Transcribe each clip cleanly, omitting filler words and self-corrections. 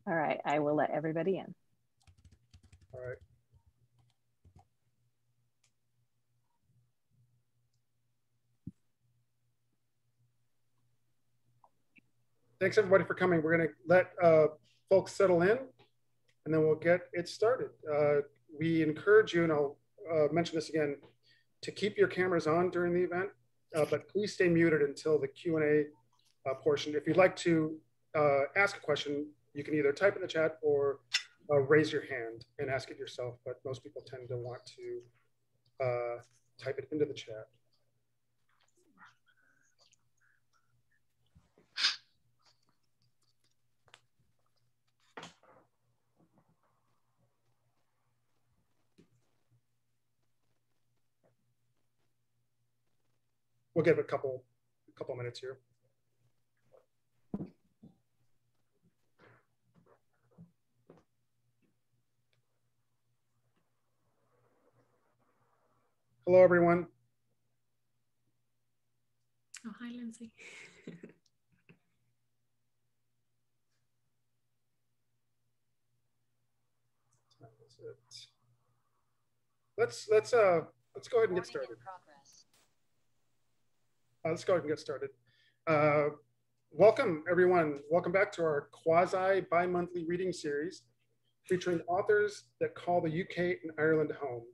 All right, I will let everybody in. All right. Thanks everybody for coming. We're going to let folks settle in, and then we'll get it started. We encourage you, and I'll mention this again, to keep your cameras on during the event, but please stay muted until the Q&A portion. If you'd like to ask a question, you can either type in the chat or raise your hand and ask it yourself, but most people tend to want to type it into the chat. We'll give it a couple minutes here. Hello, everyone. Oh, hi, Lindsay. Let's go ahead and get started. Let's go ahead and get started. Welcome, everyone. Welcome back to our quasi bi-monthly reading series featuring authors that call the UK and Ireland home,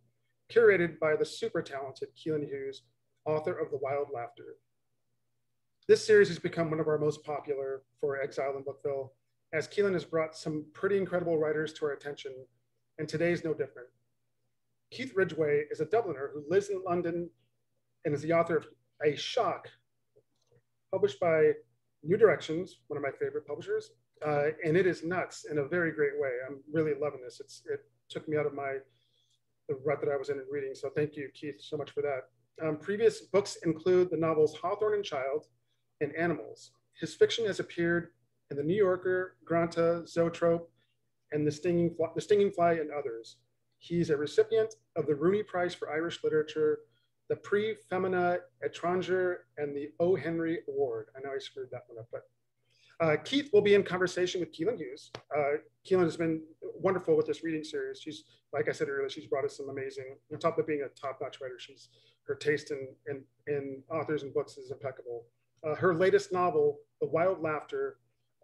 curated by the super talented Caoilinn Hughes, author of The Wild Laughter. This series has become one of our most popular for Exile in Bookville, as Caoilinn has brought some pretty incredible writers to our attention, and today's no different. Keith Ridgway is a Dubliner who lives in London and is the author of A Shock, published by New Directions, one of my favorite publishers, and it is nuts in a very great way. I'm really loving this. It took me out of the rut that I was in reading, so thank you, Keith, so much for that. Previous books include the novels Hawthorn Child and Animals. His fiction has appeared in The New Yorker, Granta, Zoetrope, and The Stinging Fly, and others. He's a recipient of the Rooney Prize for Irish Literature, the Prix Femina Étranger, and the O.Henry Award. I know I screwed that one up, but Keith will be in conversation with Caoilinn Hughes. Caoilinn has been wonderful with this reading series. She's, like I said earlier, she's brought us some amazing, on top of being a top-notch writer, her taste in authors and books is impeccable. Her latest novel, The Wild Laughter,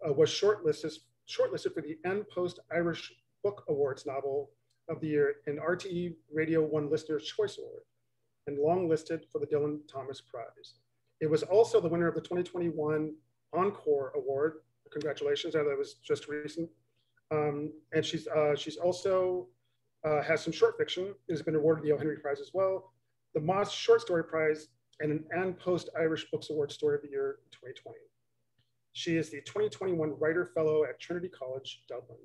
was shortlisted for the N-Post Irish Book Awards Novel of the Year and RTÉ Radio One Listener's Choice Award, and longlisted for the Dylan Thomas Prize. It was also the winner of the 2021 Encore Award. Congratulations, I know that was just recent. And she's also has some short fiction. It has been awarded the O.Henry Prize as well, the Moth Short Story Prize, and an Ann Post Irish Books Award Story of the Year in 2020. She is the 2021 Writer Fellow at Trinity College Dublin.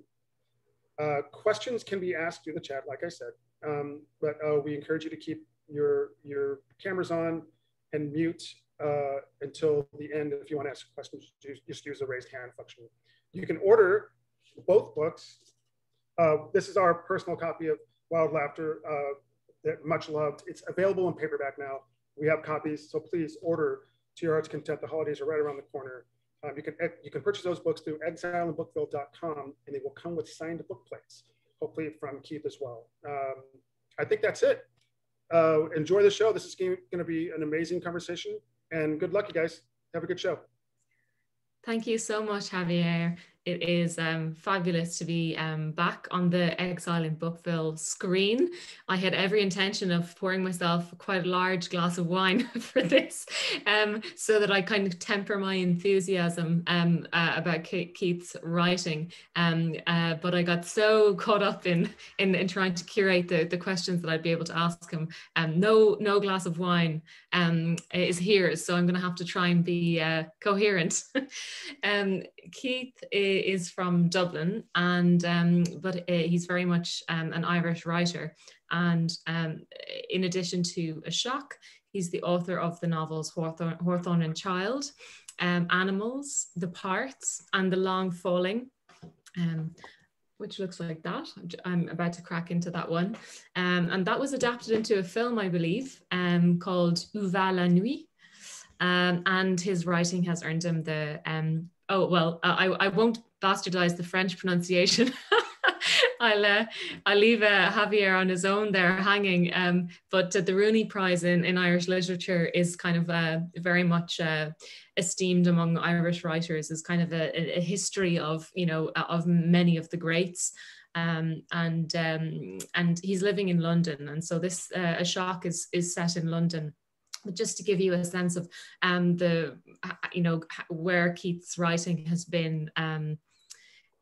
Questions can be asked through the chat, like I said, but we encourage you to keep your cameras on and mute until the end. If you want to ask questions, just use the raised hand function. You can order both books. This is our personal copy of Wild Laughter, that much loved. It's available in paperback now. We have copies, so please order to your heart's content. The holidays are right around the corner. You can purchase those books through exileinbookville.com, and they will come with signed book plates, hopefully from Keith as well. I think that's it. Enjoy the show. This is going to be an amazing conversation, and good luck, you guys. Have a good show. Thank you so much, Javier. It is fabulous to be back on the Exile in Bookville screen. I had every intention of pouring myself quite a large glass of wine for this, so that I kind of temper my enthusiasm about Keith's writing. But I got so caught up in trying to curate the questions that I'd be able to ask him. No glass of wine is here, so I'm going to have to try and be coherent. Keith is from Dublin, and but he's very much an Irish writer, and in addition to A Shock, he's the author of the novels Hawthorn Child, Animals, The Parts, and The Long Falling, which looks like that. I'm about to crack into that one, and that was adapted into a film, I believe, called Où va la nuit, and his writing has earned him the I won't bastardize the French pronunciation. I'll leave Javier on his own there hanging. But the Rooney Prize in Irish literature is kind of very much esteemed among Irish writers, as kind of a history of, you know, of many of the greats. And he's living in London, and so this A Shock is set in London. But just to give you a sense of where Keith's writing has been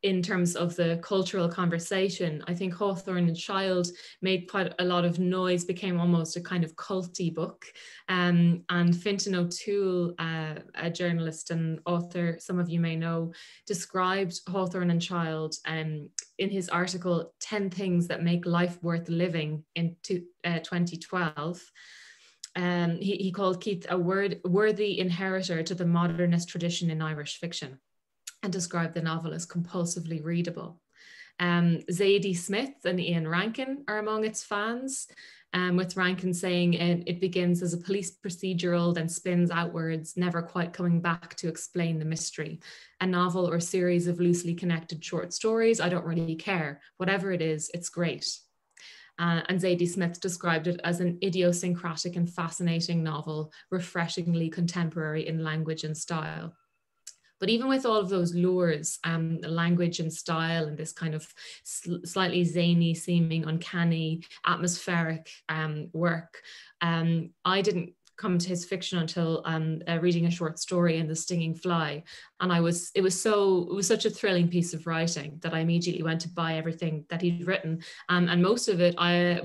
in terms of the cultural conversation, I think Hawthorn Child made quite a lot of noise, became almost a kind of culty book. And Fintan O'Toole, a journalist and author, some of you may know, described Hawthorn Child in his article, 10 Things That Make Life Worth Living in 2012. He called Keith a worthy inheritor to the modernist tradition in Irish fiction, and described the novel as compulsively readable. Zadie Smith and Ian Rankin are among its fans, with Rankin saying it begins as a police procedural, then spins outwards, never quite coming back to explain the mystery. A novel or series of loosely connected short stories, I don't really care. Whatever it is, it's great. And Zadie Smith described it as an idiosyncratic and fascinating novel, refreshingly contemporary in language and style. But even with all of those lures, language and style, and this kind of slightly zany seeming, uncanny, atmospheric work, I didn't come to his fiction until reading a short story in The Stinging Fly. And it was such a thrilling piece of writing that I immediately went to buy everything that he'd written. And most of it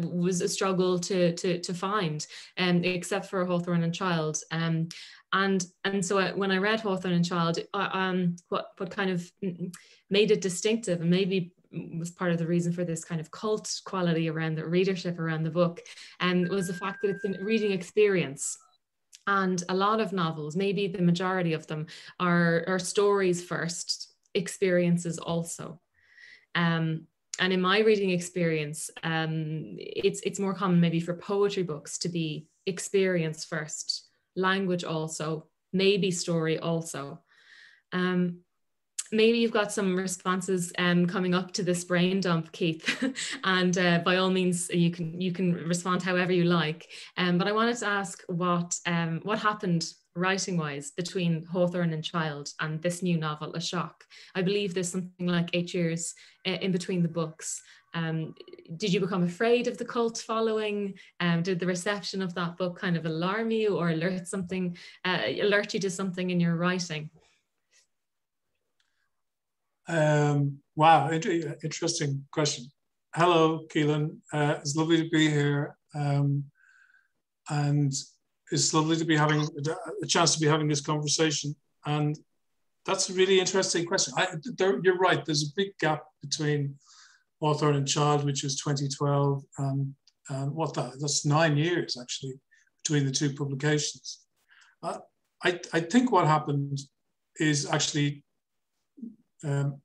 was a struggle to find, except for Hawthorn Child. And so when I read Hawthorn Child, what kind of made it distinctive, and maybe was part of the reason for this kind of cult quality around the readership around the book, was the fact that it's a reading experience. And a lot of novels, maybe the majority of them, are stories first, experiences also. And in my reading experience, it's more common maybe for poetry books to be experience first, language also, maybe story also. Maybe you've got some responses coming up to this brain dump, Keith, and by all means you can respond however you like. But I wanted to ask what happened writing-wise between Hawthorn Child and this new novel, A Shock. I believe there's something like 8 years in between the books. Did you become afraid of the cult following? Did the reception of that book kind of alarm you or alert you to something in your writing? Wow, interesting question. Hello, Caoilinn. It's lovely to be here. And it's lovely to be having a chance to be having this conversation. And that's a really interesting question. You're right, there's a big gap between Hawthorn Child, which was 2012, and that's 9 years actually between the two publications. I think what happened is actually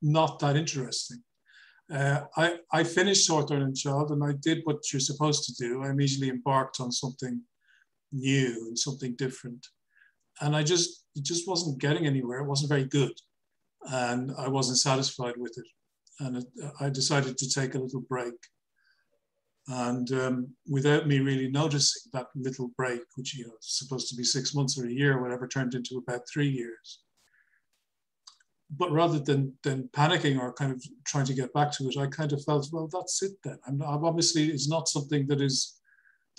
not that interesting. I finished Hawthorn Child and I did what you're supposed to do. I immediately embarked on something new and something different. And it just wasn't getting anywhere. It wasn't very good. And I wasn't satisfied with it. And I decided to take a little break. And without me really noticing, that little break, which is supposed to be 6 months or a year or whatever, turned into about 3 years. But rather than panicking or kind of trying to get back to it, I kind of felt, well, that's it then. I'm obviously, it's not something that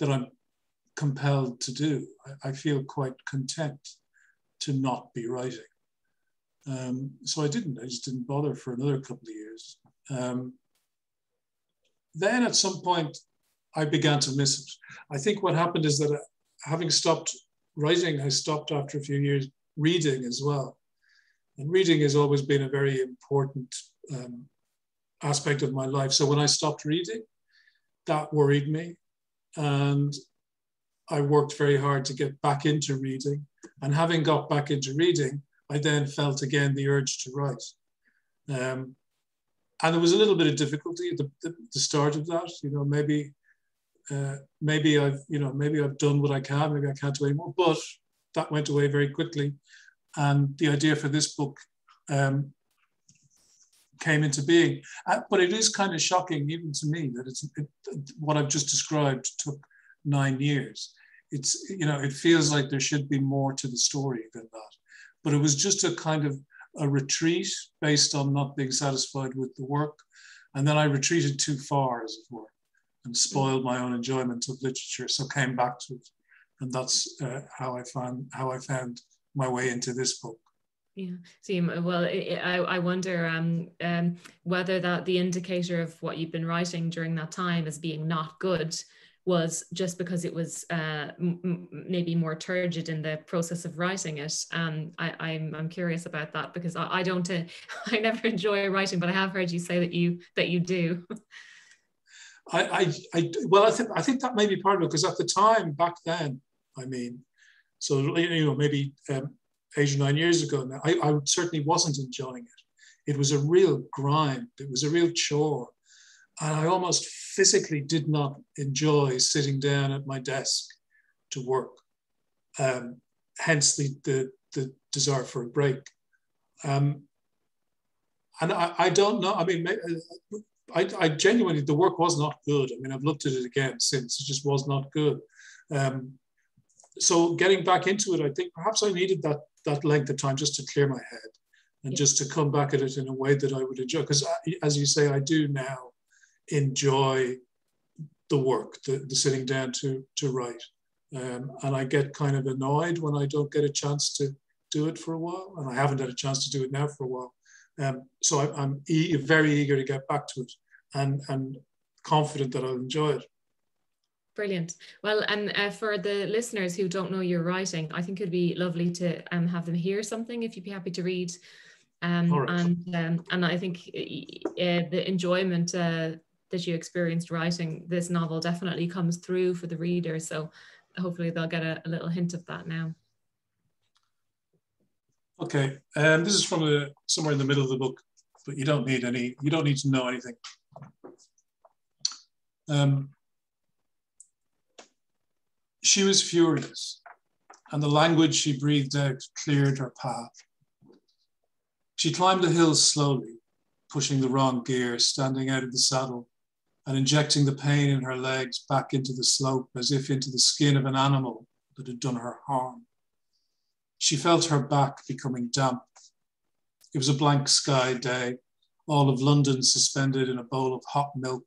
I'm compelled to do. I feel quite content to not be writing. So I just didn't bother for another couple of years. Then at some point, I began to miss it. I think what happened is that having stopped writing, I stopped after a few years reading as well. And reading has always been a very important aspect of my life. So when I stopped reading, that worried me. And I worked very hard to get back into reading. And having got back into reading, I then felt again the urge to write. And there was a little bit of difficulty at the start of that. Maybe I've done what I can, maybe I can't do anymore, but that went away very quickly. And the idea for this book came into being. But it is kind of shocking, even to me, that what I've just described took 9 years. It's, you know, it feels like there should be more to the story than that. But it was just a kind of a retreat based on not being satisfied with the work. And then I retreated too far, as it were, and spoiled my own enjoyment of literature. So came back to it. And that's how I found my way into this book. Yeah. So, well, I wonder whether that the indicator of what you've been writing during that time as being not good was just because it was maybe more turgid in the process of writing it. I'm curious about that, because I don't I never enjoy writing, but I have heard you say that you do. Well, I think that may be part of it, because at the time back then, I mean, so, you know, maybe 8 or 9 years ago now, I certainly wasn't enjoying it. It was a real grind. It was a real chore. And I almost physically did not enjoy sitting down at my desk to work. Hence the desire for a break. And I don't know, I mean, I genuinely, the work was not good. I mean, I've looked at it again since, it just was not good. So getting back into it, I think perhaps I needed that length of time just to clear my head and just to come back at it in a way that I would enjoy. Because as you say, I do now enjoy the work, the sitting down to write. And I get kind of annoyed when I don't get a chance to do it for a while. And I haven't had a chance to do it now for a while. So I'm very eager to get back to it and confident that I'll enjoy it. Brilliant. Well, and for the listeners who don't know your writing, I think it'd be lovely to have them hear something, if you'd be happy to read. Right. And I think the enjoyment that you experienced writing this novel definitely comes through for the reader. So hopefully they'll get a little hint of that now. Okay, this is from somewhere in the middle of the book, but you don't need to know anything. She was furious, and the language she breathed out cleared her path. She climbed the hill slowly, pushing the wrong gear, standing out of the saddle, and injecting the pain in her legs back into the slope, as if into the skin of an animal that had done her harm. She felt her back becoming damp. It was a blank sky day, all of London suspended in a bowl of hot milk,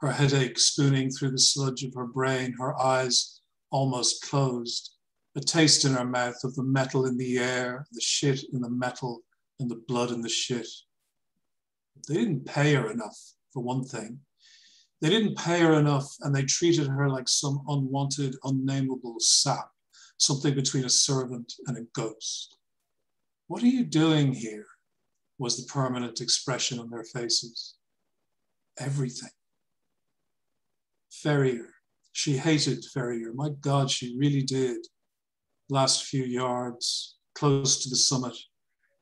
her headache spooning through the sludge of her brain, her eyes almost closed, a taste in her mouth of the metal in the air, the shit in the metal, and the blood in the shit. They didn't pay her enough, for one thing. They didn't pay her enough, and they treated her like some unwanted, unnameable sap, something between a servant and a ghost. "What are you doing here?" was the permanent expression on their faces. Everything. Ferrier. She hated Ferrier. My God, she really did. Last few yards, close to the summit,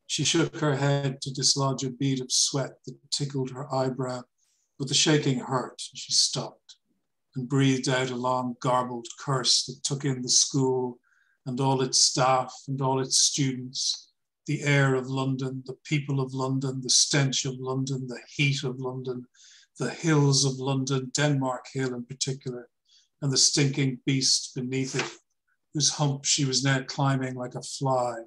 she shook her head to dislodge a bead of sweat that tickled her eyebrow, but the shaking hurt. She stopped and breathed out a long garbled curse that took in the school and all its staff and all its students, the air of London, the people of London, the stench of London, the heat of London, the hills of London, Denmark Hill in particular, and the stinking beast beneath it, whose hump she was now climbing like a fly.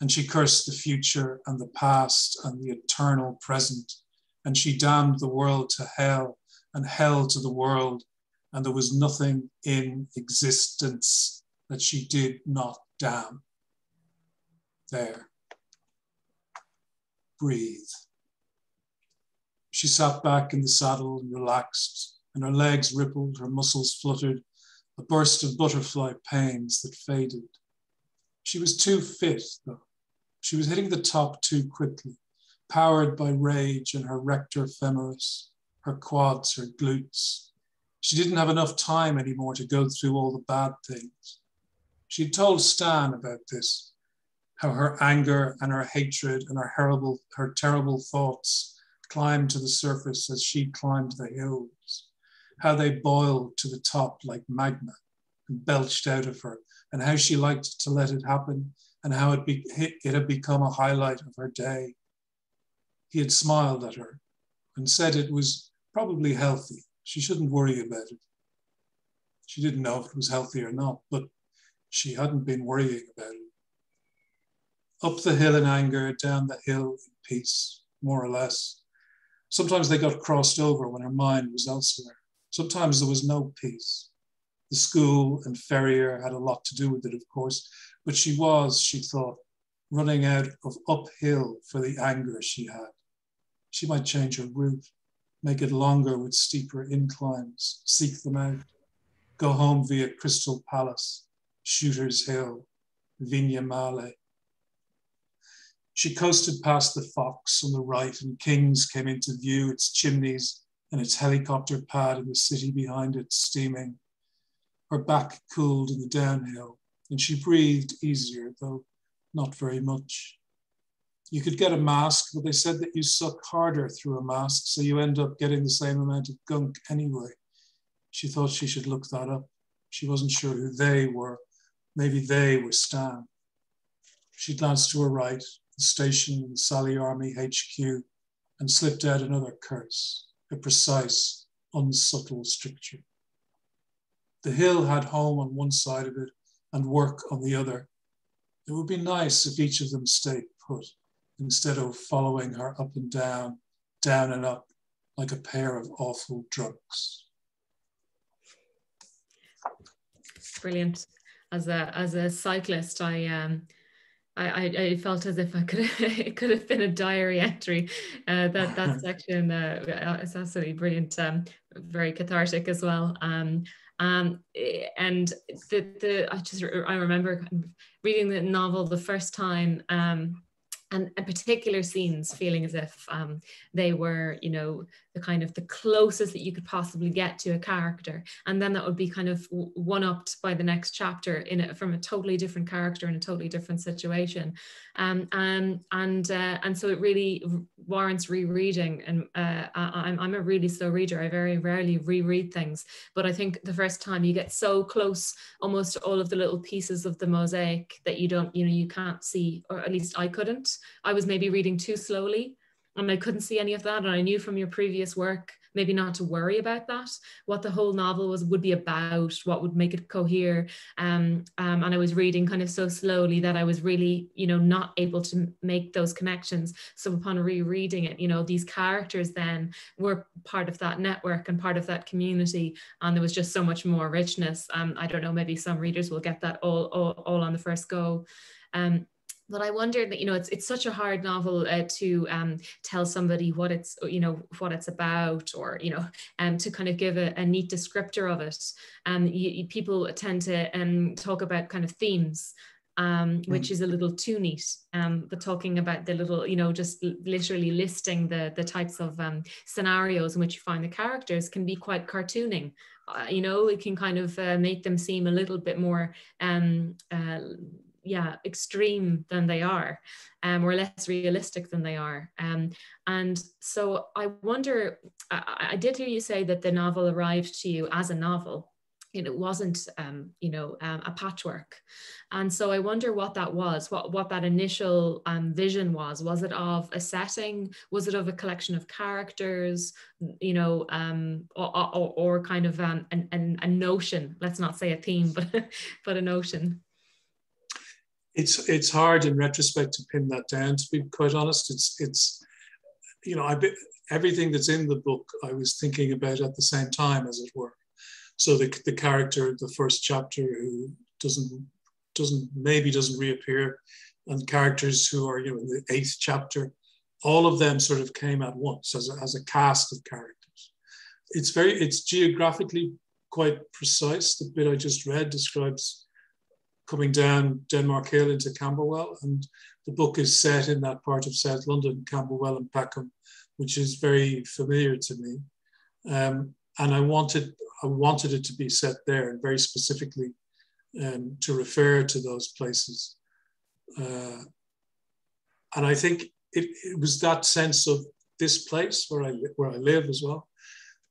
And she cursed the future and the past and the eternal present, and she damned the world to hell and hell to the world, and there was nothing in existence that she did not damn. There. Breathe. She sat back in the saddle and relaxed, and her legs rippled, her muscles fluttered, a burst of butterfly pains that faded. She was too fit, though. She was hitting the top too quickly, powered by rage and her rector femoris, her quads, her glutes. She didn't have enough time anymore to go through all the bad things. She'd told Stan about this, how her anger and her hatred and her terrible thoughts climbed to the surface as she climbed the hills, how they boiled to the top like magma and belched out of her, and how she liked to let it happen, and how it had become a highlight of her day. he had smiled at her and said it was probably healthy. She shouldn't worry about it. She didn't know if it was healthy or not, but she hadn't been worrying about it. Up the hill in anger, down the hill in peace, more or less. Sometimes they got crossed over when her mind was elsewhere. Sometimes there was no peace. The school and Ferrier had a lot to do with it, of course, but she was, she thought, running out of uphill for the anger she had. She might change her route, make it longer with steeper inclines, seek them out, go home via Crystal Palace, Shooter's Hill, Vigna Male. She coasted past the Fox on the right, and King's came into view, its chimneys and its helicopter pad in the city behind it steaming. Her back cooled in the downhill, and she breathed easier, though not very much. You could get a mask, but they said that you suck harder through a mask, so you end up getting the same amount of gunk anyway. She thought she should look that up. She wasn't sure who they were. Maybe they were Stan. She glanced to her right, the station in the Sally Army HQ, and slipped out another curse, a precise, unsubtle stricture. The hill had home on one side of it and work on the other. It would be nice if each of them stayed put, instead of following her up and down and up, like a pair of awful drunks. Brilliant. As a cyclist, I felt as if it could have been a diary entry. That section is absolutely brilliant, very cathartic as well. And I remember reading the novel the first time, and particular scenes feeling as if they were, you know, the closest that you could possibly get to a character, and then that would be kind of one-upped by the next chapter from a totally different character in a totally different situation, and so it really warrants rereading. And I'm a really slow reader. I very rarely reread things, but I think the first time you get so close almost to all of the little pieces of the mosaic that you can't see, or at least I couldn't. I was maybe reading too slowly, and I couldn't see any of that. And I knew from your previous work, maybe not to worry about that, what the whole novel would be about, what would make it cohere. And I was reading kind of so slowly that I was really, not able to make those connections. So upon rereading it, these characters then were part of that network and part of that community. And there was just so much more richness. I don't know, maybe some readers will get that all on the first go. But I wondered that, it's such a hard novel to tell somebody what it's about, or, to kind of give a neat descriptor of it. People tend to talk about kind of themes, which is a little too neat. But talking about the little, just literally listing the types of scenarios in which you find the characters can be quite cartooning. It can kind of make them seem a little bit more extreme than they are, or less realistic than they are. And so I wonder, I did hear you say that the novel arrived to you as a novel. It wasn't, a patchwork. And so I wonder what that was, what that initial vision was. Was it of a setting? Was it of a collection of characters, or kind of a notion? Let's not say a theme, but a notion. It's hard in retrospect to pin that down, to be quite honest. It's everything that's in the book I was thinking about at the same time, as it were. So the character of the first chapter who doesn't reappear, and characters who are in the 8th chapter, all of them sort of came at once as a cast of characters. It's geographically quite precise. The bit I just read describes coming down Denmark Hill into Camberwell, and the book is set in that part of South London, Camberwell and Peckham, which is very familiar to me. And I wanted it to be set there, and very specifically to refer to those places. And I think it was that sense of this place where I live as well,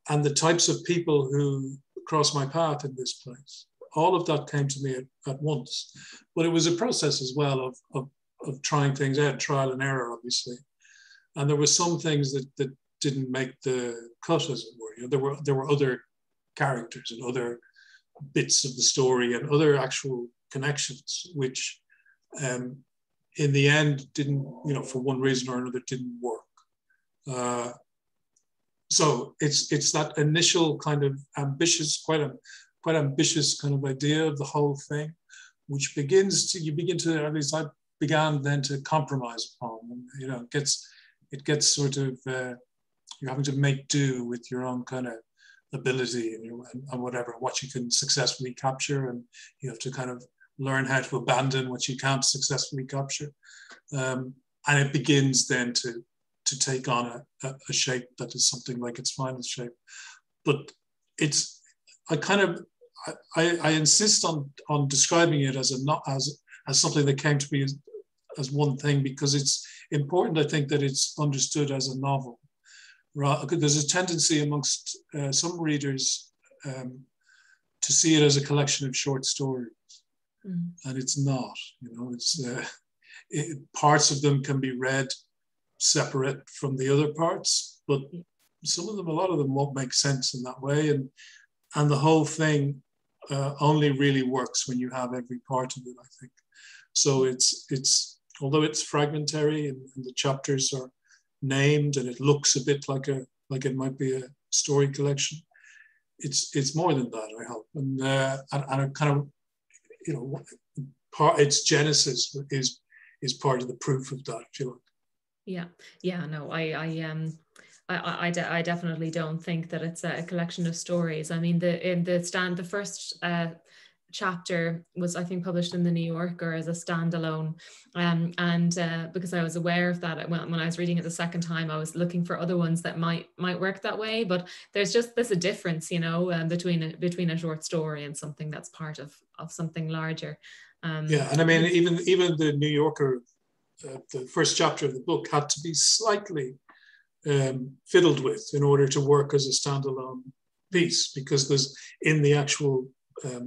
and the types of people who cross my path in this place. All of that came to me at once, but it was a process as well of trying things out, trial and error, obviously. And there were some things that didn't make the cut, as it were. You know, there were other characters and other bits of the story and other actual connections, which in the end didn't, you know, for one reason or another, didn't work. So it's that initial kind of ambitious, quite ambitious kind of idea of the whole thing, which you begin to, at least I began then to compromise upon. And, you know, it gets sort of, you're having to make do with your own kind of ability and whatever, what you can successfully capture, and you have to kind of learn how to abandon what you can't successfully capture. And it begins then to take on a shape that is something like its final shape. But I insist on describing it as something that came to be as one thing, because it's important, I think, that it's understood as a novel. There's a tendency amongst some readers to see it as a collection of short stories, and it's not. You know, it's parts of them can be read separate from the other parts, but some of them, a lot of them, won't make sense in that way, and the whole thing only really works when you have every part of it, I think. So it's although it's fragmentary and the chapters are named and it looks a bit like it might be a story collection, it's more than that, I hope. And a kind of, you know, its genesis is part of the proof of that, if you like. Yeah, no, I definitely don't think that it's a collection of stories. I mean, the first chapter was, I think, published in the New Yorker as a standalone, and because I was aware of that when I was reading it the second time, I was looking for other ones that might work that way. But there's a difference, you know, between a short story and something that's part of something larger. Yeah, and I mean, even the New Yorker, the first chapter of the book had to be slightly fiddled with in order to work as a standalone piece, because there's, in the actual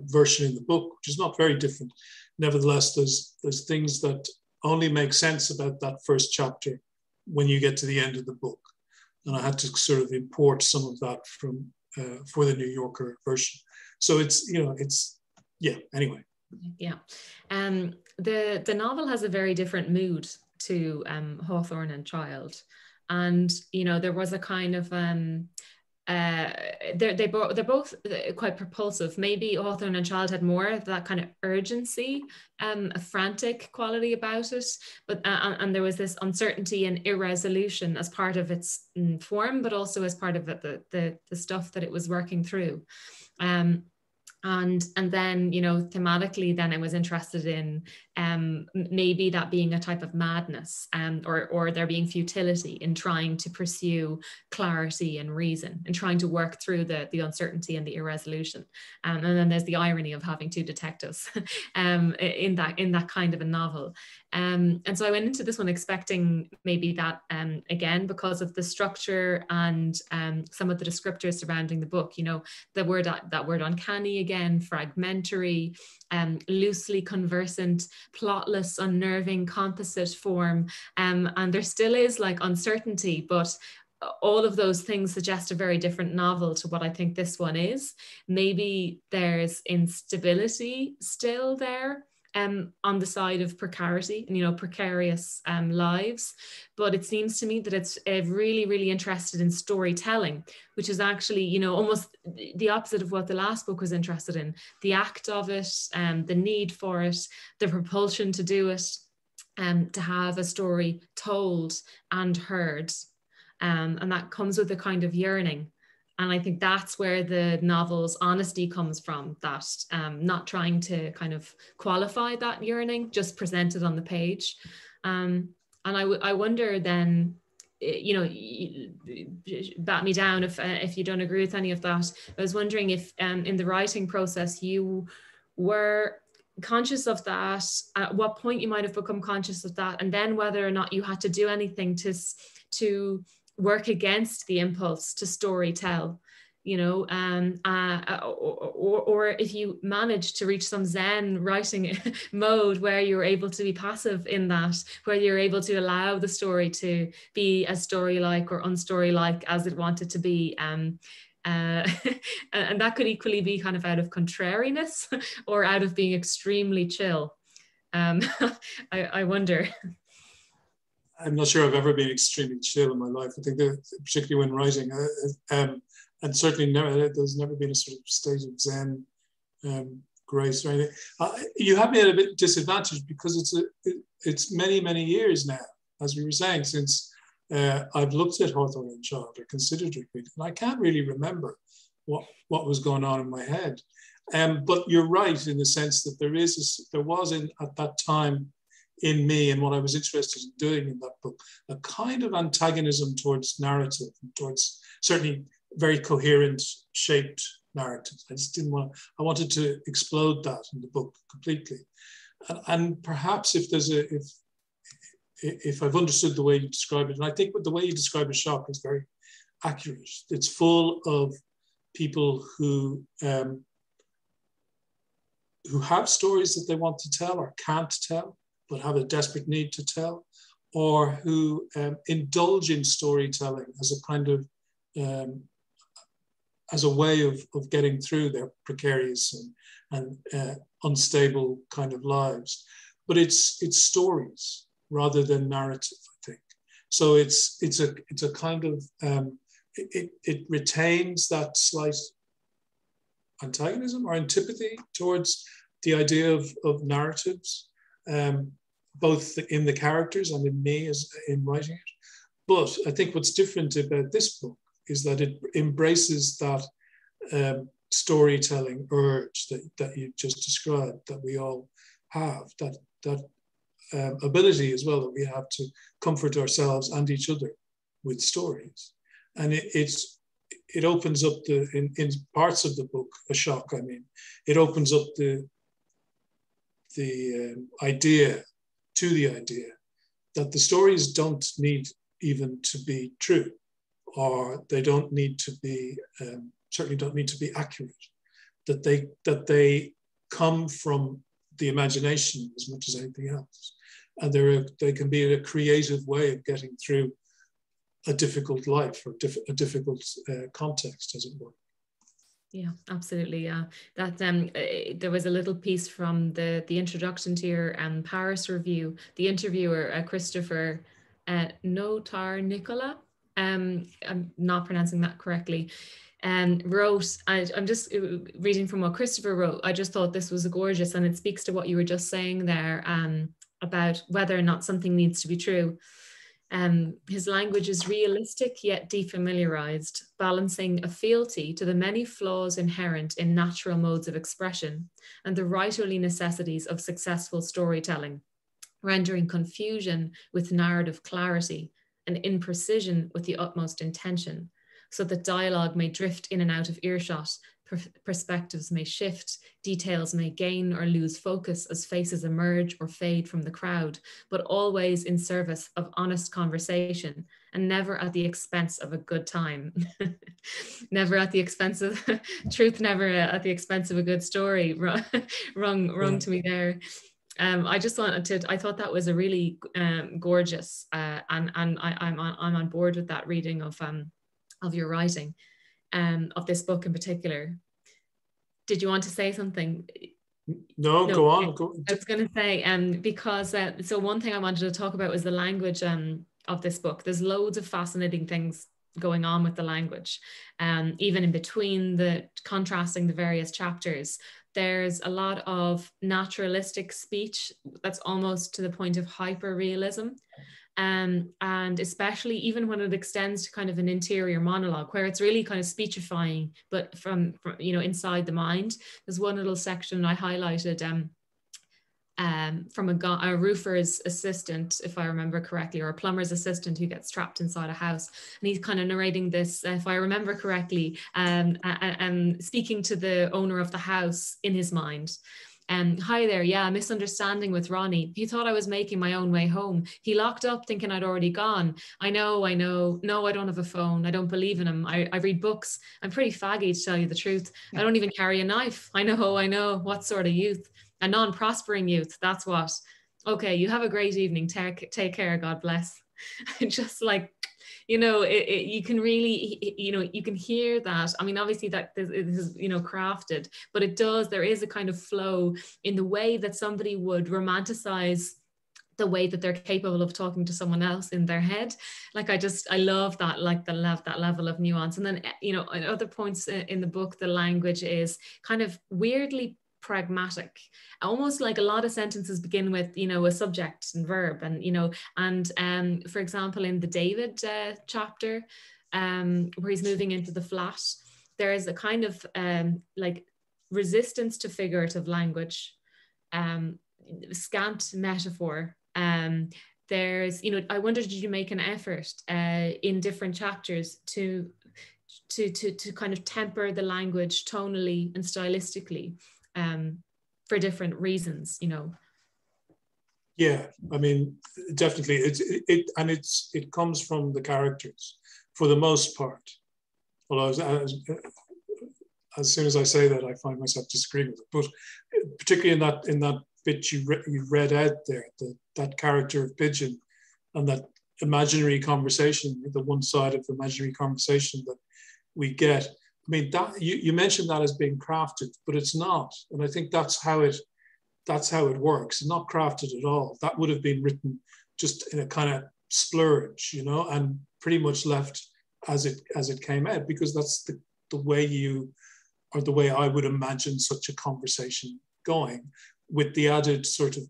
version in the book, which is not very different, nevertheless, there's things that only make sense about that first chapter when you get to the end of the book, and I had to sort of import some of that from for the New Yorker version. So it's, you know, it's, yeah, anyway. Yeah, the novel has a very different mood to Hawthorn and Child, and you know, there was a kind of they're both quite propulsive. Maybe Hawthorn and Child had more of that kind of urgency, a frantic quality about it, but and there was this uncertainty and irresolution as part of its form, but also as part of the stuff that it was working through. And then, you know, thematically, then I was interested in maybe that being a type of madness, or there being futility in trying to pursue clarity and reason, and trying to work through the uncertainty and the irresolution. And then there's the irony of having two detectives in that kind of a novel. And so I went into this one expecting maybe that, again, because of the structure and some of the descriptors surrounding the book, you know, that word uncanny again, fragmentary, loosely conversant, plotless, unnerving, composite form. And there still is like uncertainty, but all of those things suggest a very different novel to what I think this one is. Maybe there's instability still there, on the side of precarity and, you know, precarious lives. But it seems to me that it's really, really interested in storytelling, which is actually, you know, almost the opposite of what the last book was interested in. The act of it, the need for it, the propulsion to do it, to have a story told and heard. And that comes with a kind of yearning. And I think that's where the novel's honesty comes from, that not trying to kind of qualify that yearning, just present it on the page. And I wonder then, you know, bat me down if you don't agree with any of that. I was wondering if in the writing process you were conscious of that, at what point you might have become conscious of that, and then whether or not you had to do anything to work against the impulse to story tell. you know, or if you manage to reach some Zen writing mode where you're able to be passive in that, where you're able to allow the story to be as story-like or unstory-like as it wanted to be. And that could equally be kind of out of contrariness or out of being extremely chill. I wonder. I'm not sure I've ever been extremely chill in my life. I think that particularly when writing, and certainly there's never been a sort of state of Zen grace or anything. You have me at a bit disadvantaged because it's many, many years now, as we were saying, since I've looked at Hawthorn Child or considered it, and I can't really remember what was going on in my head. But you're right in the sense that there was at that time in me and what I was interested in doing in that book, a kind of antagonism towards narrative, towards certainly very coherent, shaped narratives. I just didn't want, I wanted to explode that in the book completely. And perhaps if I've understood the way you describe it, and I think the way you describe a shock is very accurate. It's full of people who have stories that they want to tell or can't tell, but have a desperate need to tell, or who indulge in storytelling as a kind of, as a way of getting through their precarious and unstable kind of lives. But it's stories rather than narrative, I think. So it's a kind of, it retains that slight antagonism or antipathy towards the idea of narratives, both in the characters and in me as in writing it. But I think what's different about this book is that it embraces that storytelling urge that you just described, that we all have, that ability as well that we have to comfort ourselves and each other with stories. And it opens up in parts of the book, a shock, I mean, it opens up the idea that the stories don't need even to be true, or they don't need to be, certainly don't need to be accurate, that they come from the imagination as much as anything else. And they can be a creative way of getting through a difficult life or a difficult context, as it were. Yeah, absolutely. Yeah, that there was a little piece from the introduction to your Paris review. The interviewer, Christopher Notar Nicola, I'm not pronouncing that correctly, wrote, I'm just reading from what Christopher wrote. I just thought this was gorgeous, and it speaks to what you were just saying there about whether or not something needs to be true. His language is realistic yet defamiliarized, balancing a fealty to the many flaws inherent in natural modes of expression and the writerly necessities of successful storytelling, rendering confusion with narrative clarity and imprecision with the utmost intention, so that dialogue may drift in and out of earshot, perspectives may shift, details may gain or lose focus as faces emerge or fade from the crowd, but always in service of honest conversation and never at the expense of a good time. Never at the expense of truth, never at the expense of a good story. Wrong to me there. I just wanted to, I thought that was a really gorgeous, and I'm on board with that reading of your writing. Of this book in particular. Did you want to say something? No, go on. I was going to say, because, so one thing I wanted to talk about was the language of this book. There's loads of fascinating things going on with the language. Even in between contrasting the various chapters, there's a lot of naturalistic speech that's almost to the point of hyper-realism. And especially even when it extends to kind of an interior monologue where it's really kind of speechifying, but from inside the mind. There's one little section I highlighted from a roofer's assistant, if I remember correctly, or a plumber's assistant who gets trapped inside a house. And he's kind of narrating this, if I remember correctly, and speaking to the owner of the house in his mind. Hi there, yeah, misunderstanding with Ronnie. He thought I was making my own way home. He locked up thinking I'd already gone. I know. No, I don't have a phone. I don't believe in him. I read books. I'm pretty faggy, to tell you the truth. I don't even carry a knife. I know. What sort of youth? A non-prospering youth, that's what. Okay, you have a great evening. Take care, God bless. Just like, you can really, you can hear that. I mean, obviously that this is, crafted, but there is a kind of flow in the way that somebody would romanticize the way that they're capable of talking to someone else in their head. Like, I love that, like that level of nuance. And then, at other points in the book, the language is kind of weirdly pragmatic, almost like a lot of sentences begin with a subject and verb, and for example in the David chapter where he's moving into the flat, there is a kind of like resistance to figurative language, scant metaphor. There's I wonder, did you make an effort in different chapters to kind of temper the language tonally and stylistically for different reasons, Yeah, I mean, definitely. It comes from the characters for the most part. Although as soon as I say that, I find myself disagreeing with it. But particularly in that bit you read out there, that character of Pigeon and that imaginary conversation, the one side of the imaginary conversation that we get. I mean, that you mentioned that as being crafted, but it's not. And I think that's how it works. It's not crafted at all. That would have been written just in a kind of splurge, and pretty much left as it came out, because that's the way I would imagine such a conversation going, with the added sort of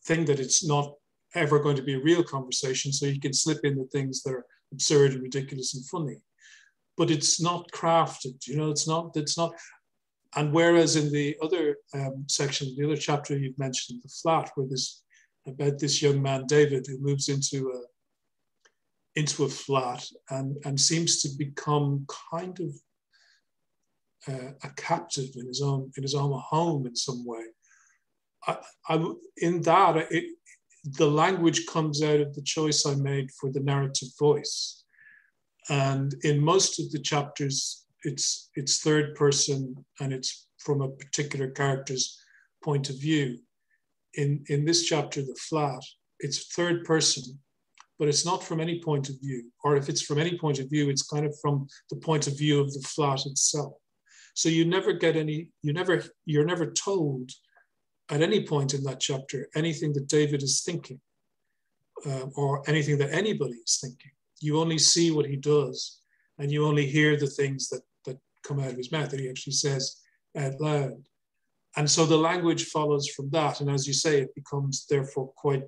thing that it's not ever going to be a real conversation, so you can slip in the things that are absurd and ridiculous and funny, but it's not crafted. It's not. And whereas in the other section, the other chapter you've mentioned, the flat, where about this young man David who moves into a flat and seems to become kind of a captive in his own home in some way. The language comes out of the choice I made for the narrative voice. And in most of the chapters, it's third person and it's from a particular character's point of view. In this chapter, the flat, it's third person, but it's not from any point of view. Or if it's from any point of view, it's kind of from the point of view of the flat itself. So you're never told at any point in that chapter anything that David is thinking or anything that anybody is thinking. You only see what he does, and you only hear the things that come out of his mouth that he actually says out loud. And so the language follows from that. And as you say, it becomes therefore quite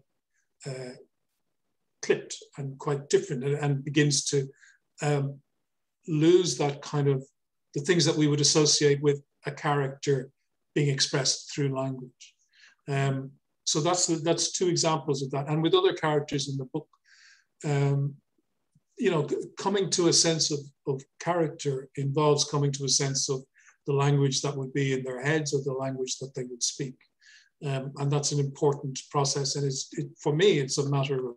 clipped and quite different, and begins to lose that kind of the things that we would associate with a character being expressed through language. So that's two examples of that. And with other characters in the book, coming to a sense of character involves coming to a sense of the language that would be in their heads or the language that they would speak. And that's an important process. And for me, it's a matter of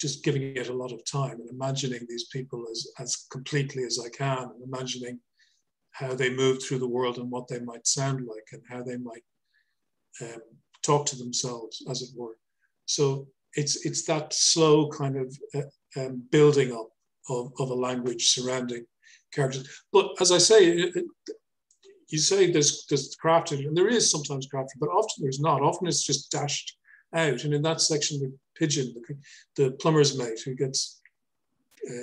just giving it a lot of time and imagining these people as completely as I can, and imagining how they move through the world and what they might sound like and how they might talk to themselves, as it were. So it's that slow kind of building up of a language surrounding characters. But as I say, you say there's crafted, and there is sometimes crafted, but often there's not. Often it's just dashed out. And in that section, the Pigeon, the plumber's mate who gets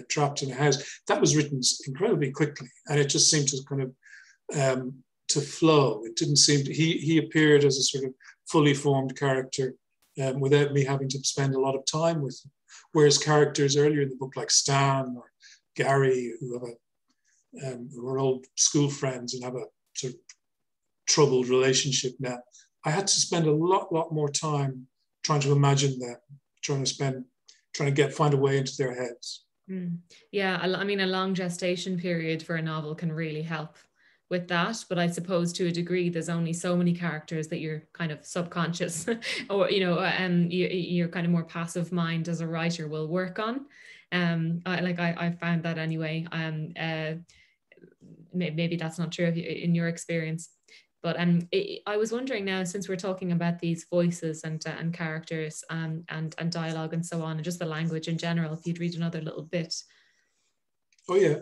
trapped in a house, that was written incredibly quickly, and it just seemed to kind of to flow. It didn't seem to, he appeared as a sort of fully formed character without me having to spend a lot of time with him. Whereas characters earlier in the book, like Stan or Gary, who are old school friends and have a sort of troubled relationship now, I had to spend a lot more time trying to imagine them, trying to find a way into their heads. Yeah, I mean, a long gestation period for a novel can really help with that, but I suppose to a degree there's only so many characters that you're kind of subconscious or your kind of more passive mind as a writer will work on. I found that anyway. Maybe that's not true in your experience, but I was wondering now, since we're talking about these voices and characters and dialogue and so on, and just the language in general, if you'd read another little bit. Oh yeah.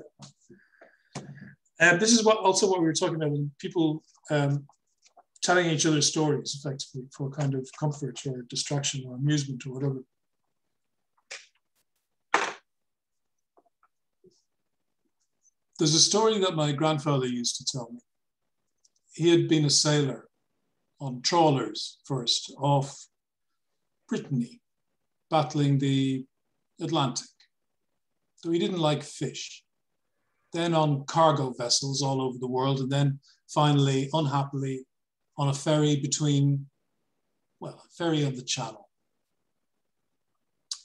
This is what we were talking about, when people telling each other stories effectively for kind of comfort or distraction or amusement or whatever. There's a story that my grandfather used to tell me. He had been a sailor on trawlers first off Brittany, battling the Atlantic. So he didn't like fish. Then on cargo vessels all over the world, and then finally, unhappily, on a ferry a ferry on the Channel.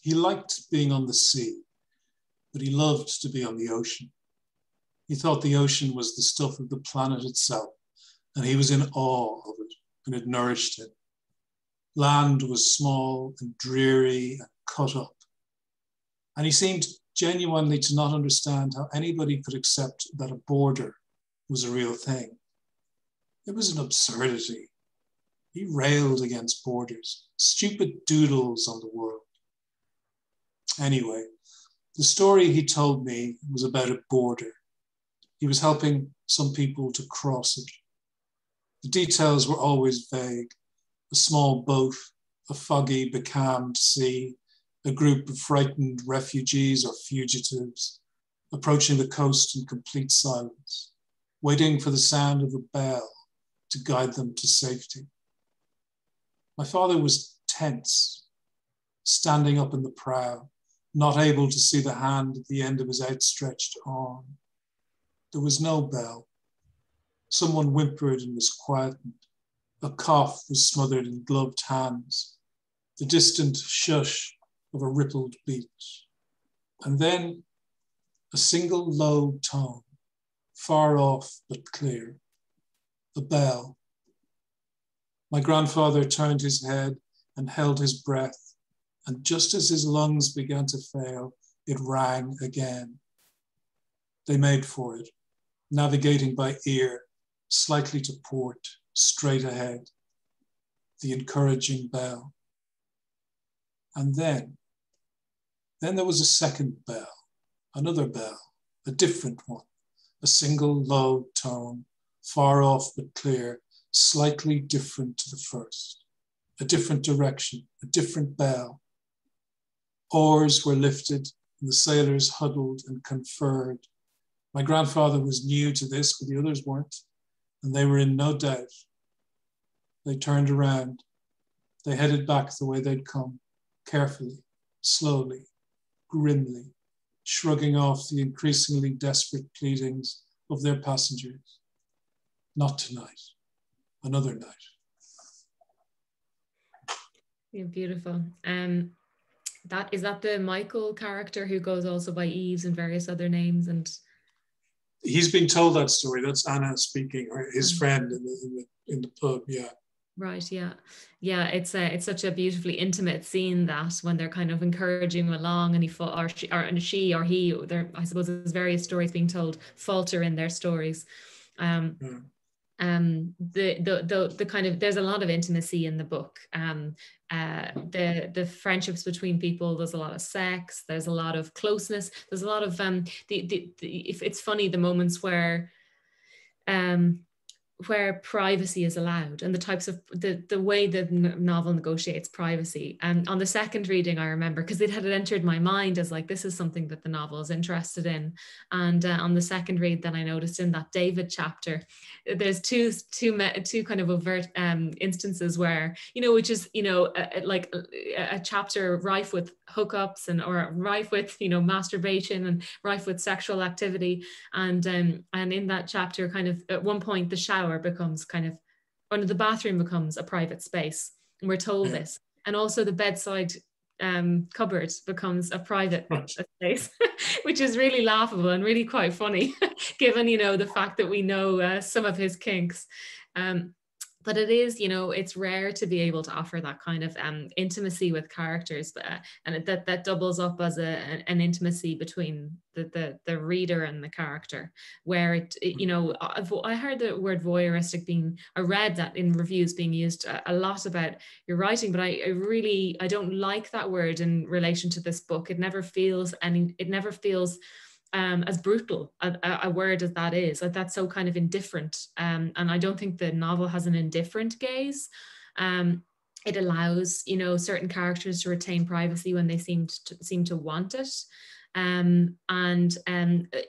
He liked being on the sea, but he loved to be on the ocean. He thought the ocean was the stuff of the planet itself, and he was in awe of it, and it nourished him. Land was small and dreary and cut up, and he seemed genuinely to not understand how anybody could accept that a border was a real thing. It was an absurdity. He railed against borders, stupid doodles on the world. Anyway, the story he told me was about a border. He was helping some people to cross it. The details were always vague. A small boat, a foggy, becalmed sea, a group of frightened refugees or fugitives approaching the coast in complete silence, waiting for the sound of a bell to guide them to safety. My father was tense, standing up in the prow, not able to see the hand at the end of his outstretched arm. There was no bell. Someone whimpered and was quietened. A cough was smothered in gloved hands. The distant shush of a rippled beach. And then a single low tone, far off but clear. A bell. My grandfather turned his head and held his breath, and just as his lungs began to fail, it rang again. They made for it, navigating by ear, slightly to port, straight ahead. The encouraging bell. And then there was a second bell, another bell, a different one, a single low tone, far off but clear, slightly different to the first, a different direction, a different bell. Oars were lifted and the sailors huddled and conferred. My grandfather was new to this, but the others weren't, and they were in no doubt. They turned around. They headed back the way they'd come, carefully, slowly, grimly, shrugging off the increasingly desperate pleadings of their passengers. Not tonight, another night. Yeah, beautiful. Is that the Michael character who goes also by Eves and various other names? And he's been told that story. That's Anna speaking, or his friend in the pub. Yeah. Right. Yeah. Yeah. It's such a beautifully intimate scene, that when they're kind of encouraging him along, and she or he, I suppose there's various stories being told, falter in their stories. The kind of, there's a lot of intimacy in the book. The friendships between people, there's a lot of sex, there's a lot of closeness, there's a lot of if it's funny, the moments where privacy is allowed, and the types of the way the novel negotiates privacy. And on the second reading, I remember, because it had entered my mind as like, this is something that the novel is interested in. And on the second read, then I noticed in that David chapter, there's two kind of overt instances where, which is, like a chapter rife with hookups or rife with, masturbation and rife with sexual activity. And in that chapter, kind of at one point, the shower becomes the bathroom becomes a private space, and we're told this. And also the bedside cupboard becomes a private space, which is really laughable and really quite funny, given, you know, the fact that we know some of his kinks. But it is, you know, it's rare to be able to offer that kind of intimacy with characters, and that doubles up as an intimacy between the reader and the character, where it you know, I heard the word voyeuristic I read that in reviews being used a lot about your writing, but I don't like that word in relation to this book. It never feels as brutal a word as that is. That's so kind of indifferent, and I don't think the novel has an indifferent gaze. It allows, you know, certain characters to retain privacy when they seem to want it.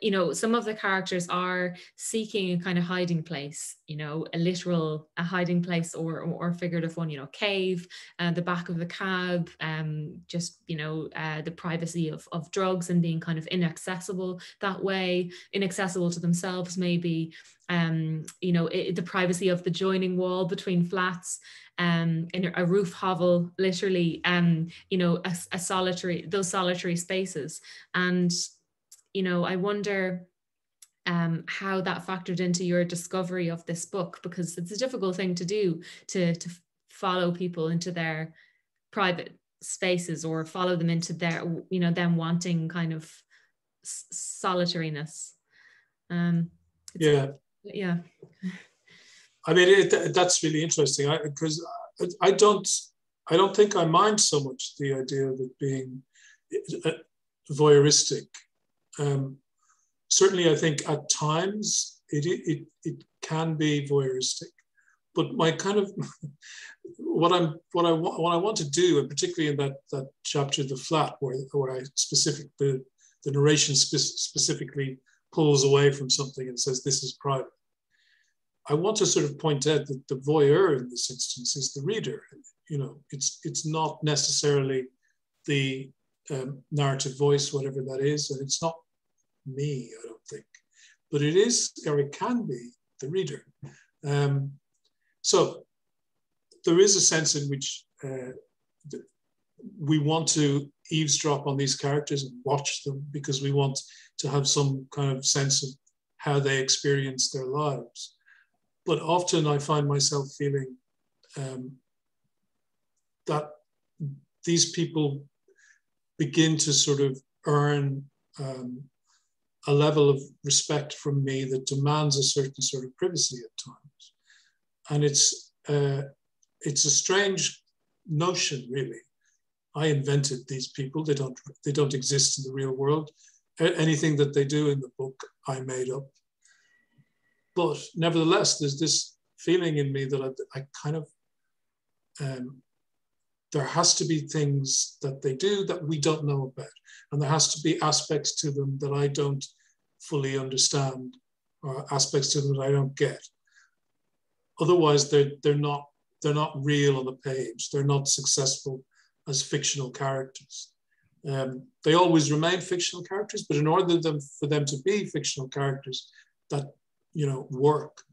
You know, some of the characters are seeking a kind of hiding place, you know, a hiding place or figurative one, you know, cave, the back of the cab, just, you know, the privacy of drugs and being kind of inaccessible that way, inaccessible to themselves maybe, you know, the privacy of the joining wall between flats, in a roof hovel, literally, you know, those solitary spaces. And, you know, I wonder how that factored into your discovery of this book, because it's a difficult thing to do, to follow people into their private spaces or follow them into their, you know, them wanting kind of solitariness. Yeah. I mean, that's really interesting, because I don't think I mind so much the idea of it being voyeuristic. Certainly, I think at times it can be voyeuristic, but my kind of what I want to do, and particularly in that chapter, The Flat, where the narration specifically pulls away from something and says this is private. I want to sort of point out that the voyeur in this instance is the reader. You know, it's not necessarily the narrative voice, whatever that is, and it's not me, I don't think, but it is, or it can be, the reader. So there is a sense in which we want to eavesdrop on these characters and watch them, because we want to have some kind of sense of how they experience their lives. But often I find myself feeling that these people begin to sort of earn a level of respect from me that demands a certain sort of privacy at times. And it's a strange notion, really. I invented these people. They don't exist in the real world. Anything that they do in the book, I made up. But nevertheless, there's this feeling in me that I kind of, there has to be things that they do that we don't know about. And there has to be aspects to them that I don't fully understand, or aspects to them that I don't get. Otherwise, they're not real on the page. They're not successful as fictional characters. They always remain fictional characters, but in order for them to be fictional characters that, you know, work,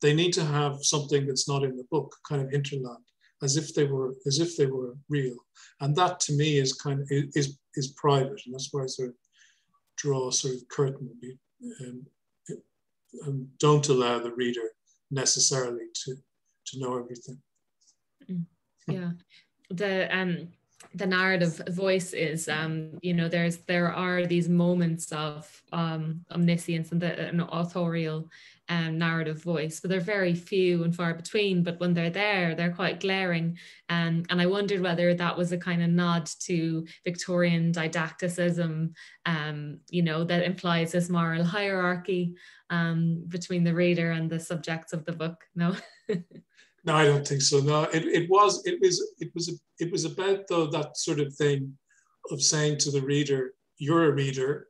they need to have something that's not in the book, kind of hinterland, as if they were real. And that to me is kind of is private, and that's where I sort of draw a sort of curtain and don't allow the reader necessarily to know everything. Yeah, the narrative voice is, you know, there are these moments of omniscience and an authorial narrative voice, but they're very few and far between. But when they're there, they're quite glaring. And I wondered whether that was a kind of nod to Victorian didacticism, you know, that implies this moral hierarchy between the reader and the subjects of the book. No. No, I don't think so. No, it was about, though, that sort of thing of saying to the reader, you're a reader,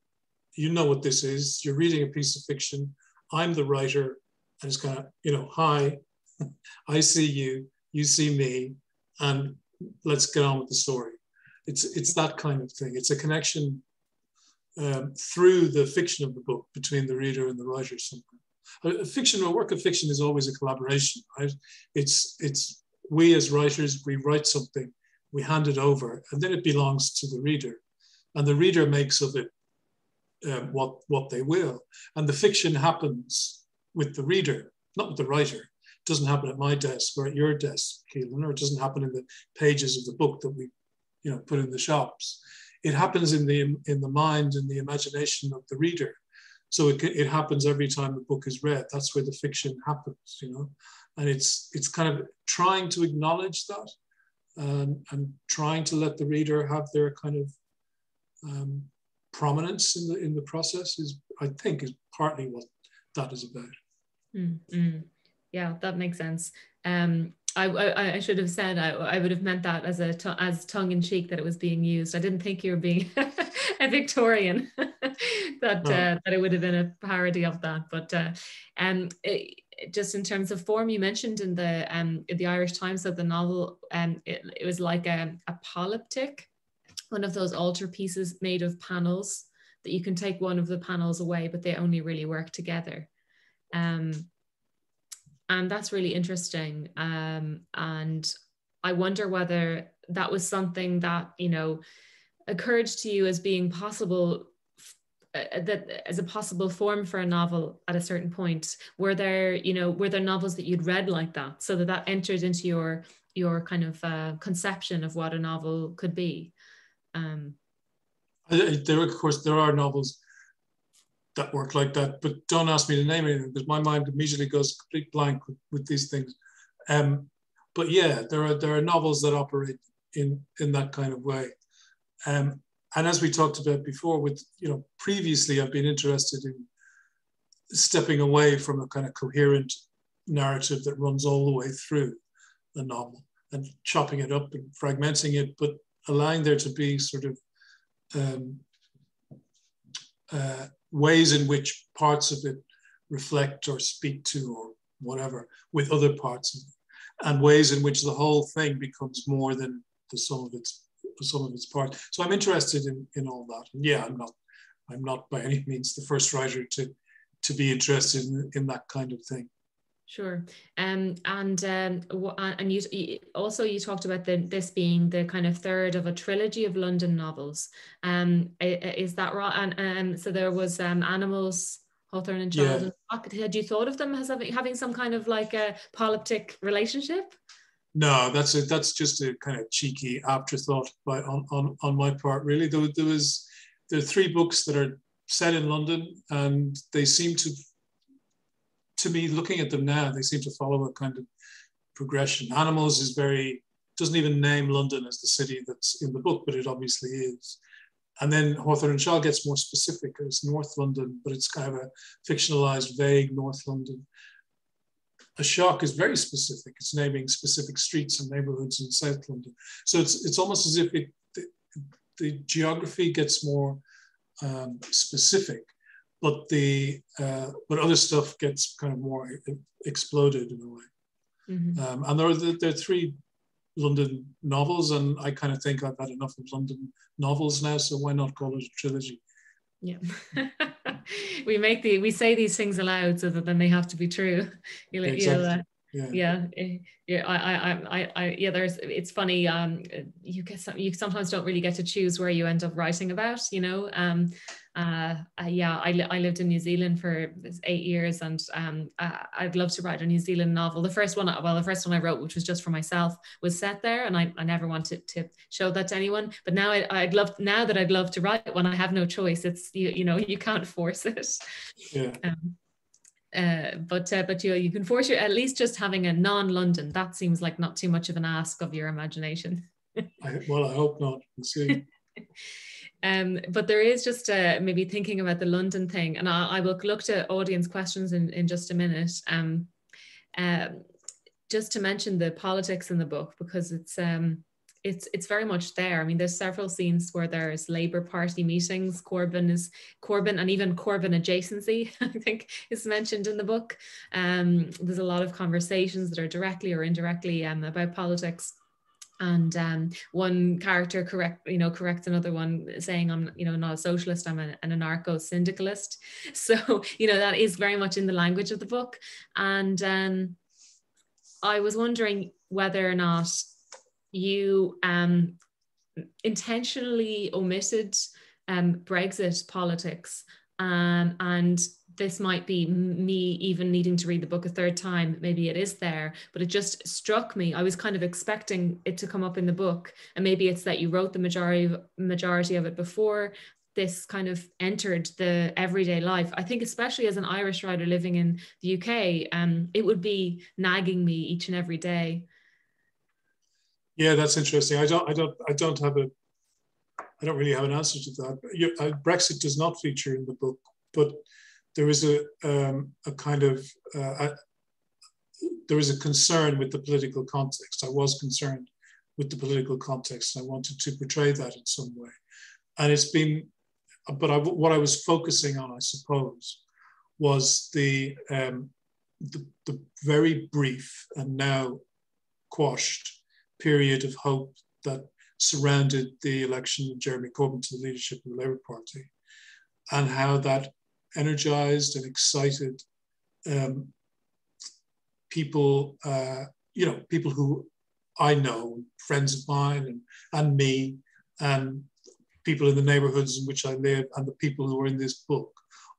you know what this is, you're reading a piece of fiction, I'm the writer, and it's kind of, you know, hi, I see you, you see me, and let's get on with the story. It's that kind of thing. It's a connection through the fiction of the book between the reader and the writer somehow. A work of fiction is always a collaboration, right? It's we as writers, we write something, we hand it over, and then it belongs to the reader, and the reader makes of it what they will. And the fiction happens with the reader, not with the writer. It doesn't happen at my desk or at your desk, Caoilinn, or it doesn't happen in the pages of the book that we, put in the shops. It happens in the mind and the imagination of the reader. So it happens every time the book is read. That's where the fiction happens, And it's kind of trying to acknowledge that and trying to let the reader have their kind of prominence in the process is partly what that is about. Mm-hmm. Yeah, that makes sense. I should have said I would have meant that as tongue in cheek that it was being used. I didn't think you were being a Victorian. that it would have been a parody of that. But just in terms of form, you mentioned in the Irish Times that the novel it was like a polyptych, one of those altarpieces made of panels that you can take one of the panels away, but they only really work together. And that's really interesting. And I wonder whether that was something that, occurred to you as being possible, that as a possible form for a novel at a certain point. Were there novels that you'd read like that, so that entered into your kind of conception of what a novel could be? There are novels that work like that, but don't ask me to name anything because my mind immediately goes complete blank with these things. But yeah, there are novels that operate in that kind of way. And as we talked about before, previously I've been interested in stepping away from a kind of coherent narrative that runs all the way through the novel and chopping it up and fragmenting it, but allowing there to be sort of ways in which parts of it reflect or speak to or whatever with other parts of it, and ways in which the whole thing becomes more than the sum of its parts. So I'm interested in all that. And yeah, I'm not by any means the first writer to be interested in that kind of thing. Sure. And you also talked about this being the kind of third of a trilogy of London novels. Is that right? And so there was Animals, Hawthorn Child, and Rock. Had you thought of them as having some kind of like a polyptych relationship? No, that's just a kind of cheeky afterthought on my part. Really, there are 3 books that are set in London, and they seem to me, looking at them now, they seem to follow a kind of progression. Animals doesn't even name London as the city that's in the book, but it obviously is. And then Hawthorn Child gets more specific. It's North London, but it's kind of a fictionalized, vague North London. A Shock is very specific. It's naming specific streets and neighborhoods in South London. So it's almost as if the geography gets more specific, but other stuff gets kind of more exploded in a way. Mm-hmm. And there are 3 London novels, and I kind of think I've had enough of London novels now, so why not call it a trilogy? Yeah. we say these things aloud so that then they have to be true. Exactly. It's funny. You sometimes don't really get to choose where you end up writing about. I lived in New Zealand for 8 years, and I'd love to write a New Zealand novel. The first one I wrote, which was just for myself, was set there, and I never wanted to show that to anyone. But now I'd love to write one. I have no choice. It's you can't force it. Yeah. But you can force at least just having a non-London. That seems like not too much of an ask of your imagination. I hope not. We'll see. But there is just maybe thinking about the London thing, and I will look to audience questions in just a minute. Just to mention the politics in the book, because it's very much there. I mean, there's several scenes where there's Labour Party meetings. Corbyn, and even Corbyn adjacency, I think, is mentioned in the book. There's a lot of conversations that are directly or indirectly about politics. And one character corrects another one, saying, I'm not a socialist, I'm an anarcho-syndicalist. So that is very much in the language of the book. And I was wondering whether or not you intentionally omitted Brexit politics, and this might be me even needing to read the book a third time. Maybe it is there, but it just struck me. I was kind of expecting it to come up in the book, and maybe it's that you wrote the majority of it before this kind of entered the everyday life. I think especially as an Irish writer living in the UK, it would be nagging me each and every day. Yeah, that's interesting. I don't really have an answer to that. Brexit does not feature in the book, but there is a kind of there is a concern with the political context. I was concerned with the political context, and I wanted to portray that in some way. And it's been, but what I was focusing on, I suppose, was the very brief and now quashed period of hope that surrounded the election of Jeremy Corbyn to the leadership of the Labour Party, and how that energized and excited people, people who I know, friends of mine and me, and people in the neighborhoods in which I live, and the people who are in this book,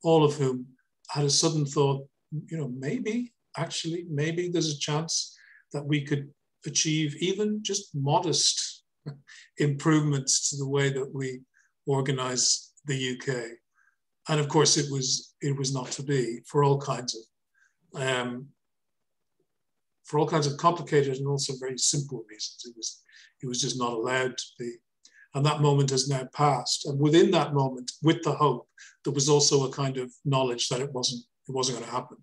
all of whom had a sudden thought, maybe there's a chance that we could achieve even just modest improvements to the way that we organize the UK. And of course, it was not to be, for all kinds of complicated and also very simple reasons. It was just not allowed to be. And that moment has now passed. And within that moment, with the hope, there was also a kind of knowledge that it wasn't going to happen.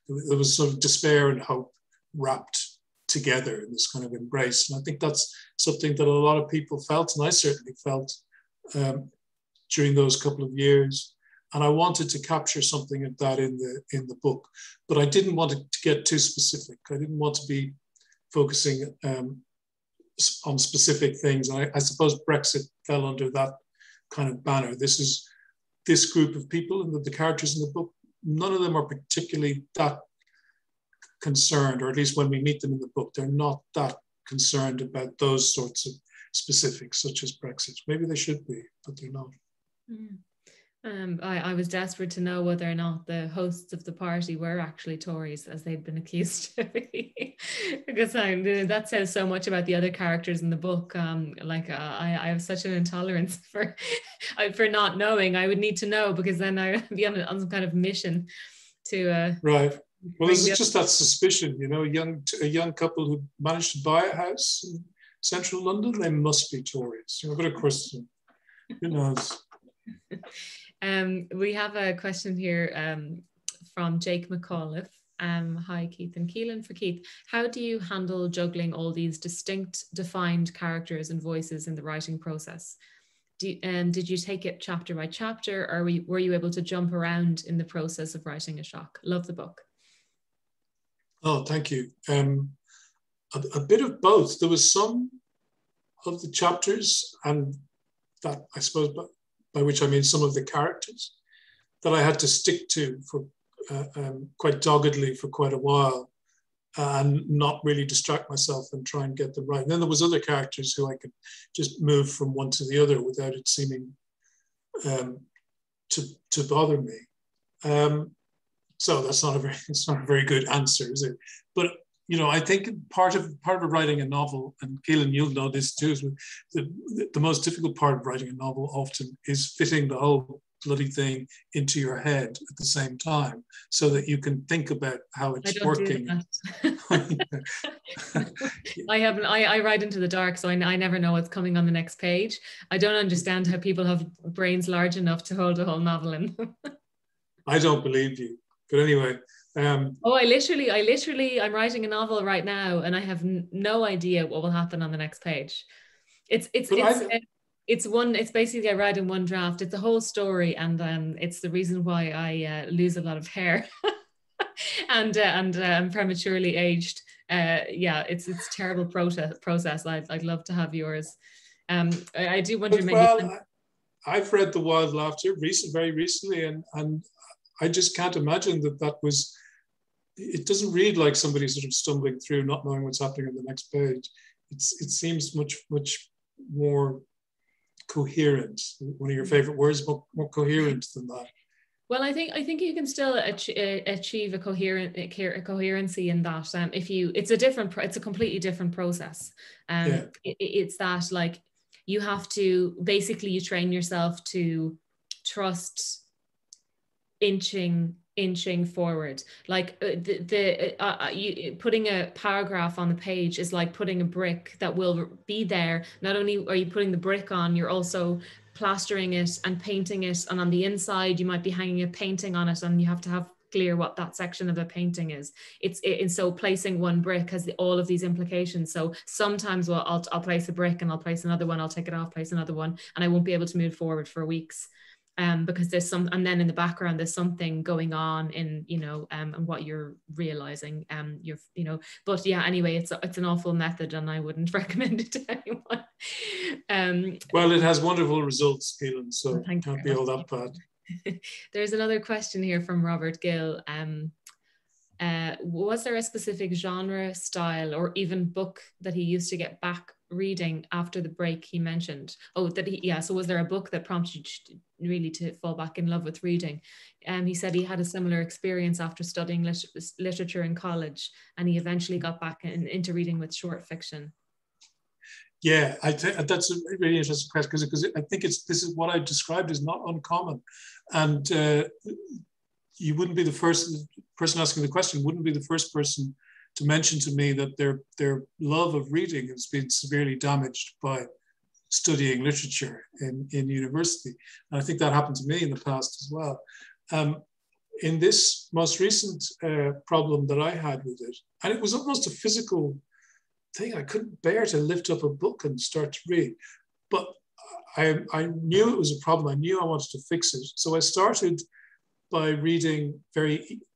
There was sort of despair and hope wrapped together in this kind of embrace. And I think that's something that a lot of people felt, and I certainly felt during those couple of years. And I wanted to capture something of that in the book, but I didn't want it to get too specific. I didn't want to be focusing on specific things. And I suppose Brexit fell under that kind of banner. This group of people and the characters in the book, none of them are particularly that concerned, or at least when we meet them in the book, they're not that concerned about those sorts of specifics, such as Brexit. Maybe they should be, but they're not. Mm. I was desperate to know whether or not the hosts of the party were actually Tories, as they'd been accused to be, because that says so much about the other characters in the book. I have such an intolerance for not knowing. I would need to know, because then I would be on some kind of mission to. Right. Well, there's just that suspicion, a young couple who managed to buy a house in central London, they must be Tories. But of course, who knows? We have a question here from Jake McAuliffe. Hi, Keith and Caoilinn. For Keith, how do you handle juggling all these distinct, defined characters and voices in the writing process? Did you take it chapter by chapter, or were you able to jump around in the process of writing a shock? Love the book. Oh, thank you. A bit of both. There was some of the chapters, and that, I suppose, by which I mean some of the characters, that I had to stick to for quite doggedly for quite a while, and not really distract myself and try and get them right. And then there was other characters who I could just move from one to the other without it seeming to bother me. So it's not a very good answer, is it? But I think part of writing a novel, and Caoilinn, you'll know this too, is the most difficult part of writing a novel often is fitting the whole bloody thing into your head at the same time, so that you can think about how it's working. I write into the dark, so I never know what's coming on the next page. I don't understand how people have brains large enough to hold a whole novel in. I don't believe you. But anyway. I'm writing a novel right now, and I have no idea what will happen on the next page. It's basically I write in one draft. It's a whole story, and it's the reason why I lose a lot of hair and I'm prematurely aged. It's a terrible process. I'd love to have yours. I do wonder. I've read The Wild Laughter very recently, and I just can't imagine that was. It doesn't read like somebody sort of stumbling through, not knowing what's happening on the next page. it seems much more coherent. One of your favorite words, more coherent than that. Well, I think you can still achieve a coherency in that. It's a completely different process. It's that, like, you have to basically, you train yourself to trust inching forward. Like putting a paragraph on the page is like putting a brick that will be there. Not only are you putting the brick on, you're also plastering it and painting it, and on the inside you might be hanging a painting on it, and you have to have clear what that section of the painting is. So placing one brick has all of these implications. So sometimes I'll place a brick and I'll place another one, I'll take it off, place another one, and I won't be able to move forward for weeks. Because there's and then in the background there's something going on in, and what you're realizing, but yeah, anyway, it's an awful method and I wouldn't recommend it to anyone. Well, it has wonderful results, Caoilinn, so it can't be all that bad. There's another question here from Robert Gill. Was there a specific genre, style, or even book that he used to get back reading after the break he mentioned? So was there a book that prompted you really to fall back in love with reading? He said he had a similar experience after studying literature in college, and he eventually got back into reading with short fiction. Yeah, that's a really interesting question, because I think this is what I described as not uncommon, and you wouldn't be the first person asking the question, wouldn't be the first person to mention to me that their love of reading has been severely damaged by studying literature in university. And I think that happened to me in the past as well. In this most recent problem that I had with it, and it was almost a physical thing, I couldn't bear to lift up a book and start to read, but I knew it was a problem. I knew I wanted to fix it. So I started by reading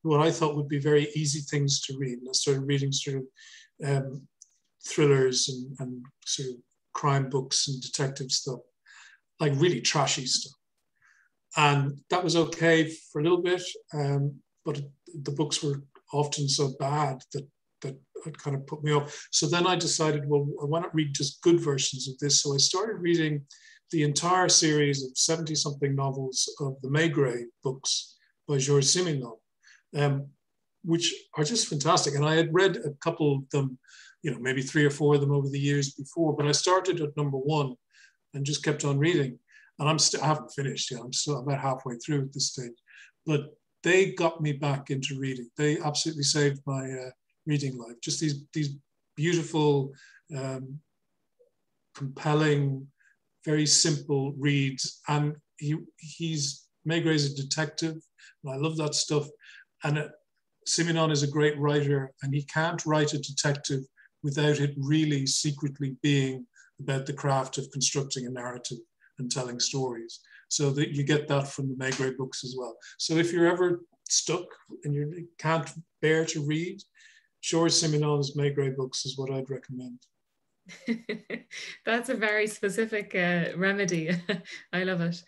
what I thought would be very easy things to read. And I started reading sort of thrillers and sort of crime books and detective stuff, like really trashy stuff. And that was okay for a little bit, but the books were often so bad that it kind of put me off. So then I decided, well, I want to read just good versions of this. So I started reading the entire series of 70-something novels of the Maigret books by Georges Simenon, which are just fantastic. And I had read a couple of them, maybe 3 or 4 of them over the years before, but I started at number 1 and just kept on reading. And I haven't finished yet. I'm still about halfway through at this stage. But they got me back into reading. They absolutely saved my reading life. Just these beautiful, compelling, very simple reads. And Maigret's a detective, and I love that stuff. And Simenon is a great writer, and he can't write a detective without it really secretly being about the craft of constructing a narrative and telling stories. So that you get that from the Maigret books as well. So if you're ever stuck and you can't bear to read, Georges Simenon's Maigret books is what I'd recommend. That's a very specific remedy. I love it.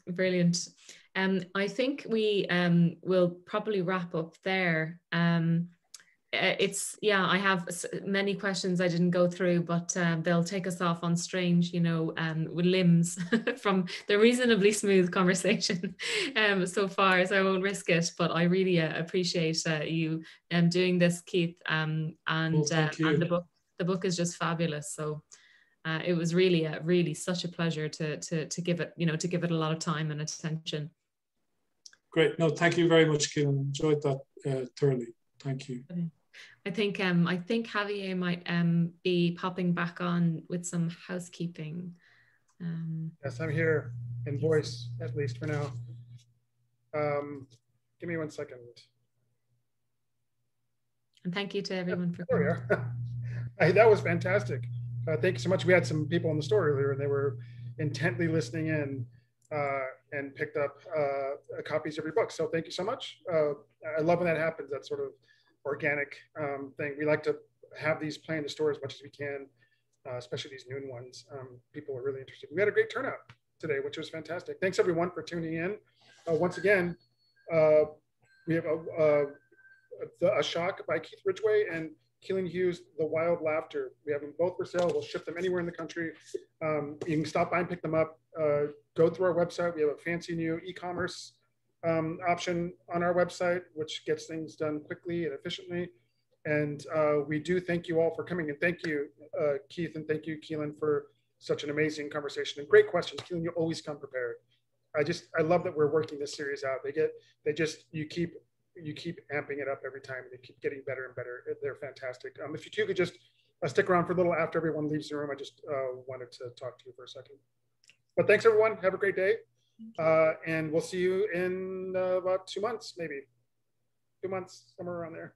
Brilliant. I think we will probably wrap up there. I have many questions I didn't go through, but they'll take us off on strange, with limbs from the reasonably smooth conversation so far, so I won't risk it, but I really appreciate you doing this, Keith, and the book is just fabulous. So it was really such a pleasure to give it, a lot of time and attention. Great. No, thank you very much, Keoilinn. Enjoyed that thoroughly. Thank you. I think Javier might be popping back on with some housekeeping. Yes, I'm here in voice, at least for now. Give me 1 second. And thank you to everyone for coming. That was fantastic. Thank you so much. We had some people in the store earlier, and they were intently listening in and picked up copies of your book. So thank you so much. I love when that happens, that sort of organic thing. We like to have these play in the store as much as we can, especially these noon ones. People are really interested. We had a great turnout today, which was fantastic. Thanks everyone for tuning in. Once again, we have a Shock by Keith Ridgway and Caoilinn Hughes, The Wild Laughter. We have them both for sale. We'll ship them anywhere in the country. You can stop by and pick them up. Go through our website. We have a fancy new e-commerce option on our website, which gets things done quickly and efficiently. And we do thank you all for coming. And thank you, Keith, and thank you, Caoilinn, for such an amazing conversation and great questions. Caoilinn, you always come prepared. I love that we're working this series out. You keep amping it up every time, and they keep getting better and better. They're fantastic. If you two could just stick around for a little after everyone leaves the room, I just wanted to talk to you for a second. But thanks, everyone. Have a great day. And we'll see you in about 2 months, maybe. 2 months, somewhere around there.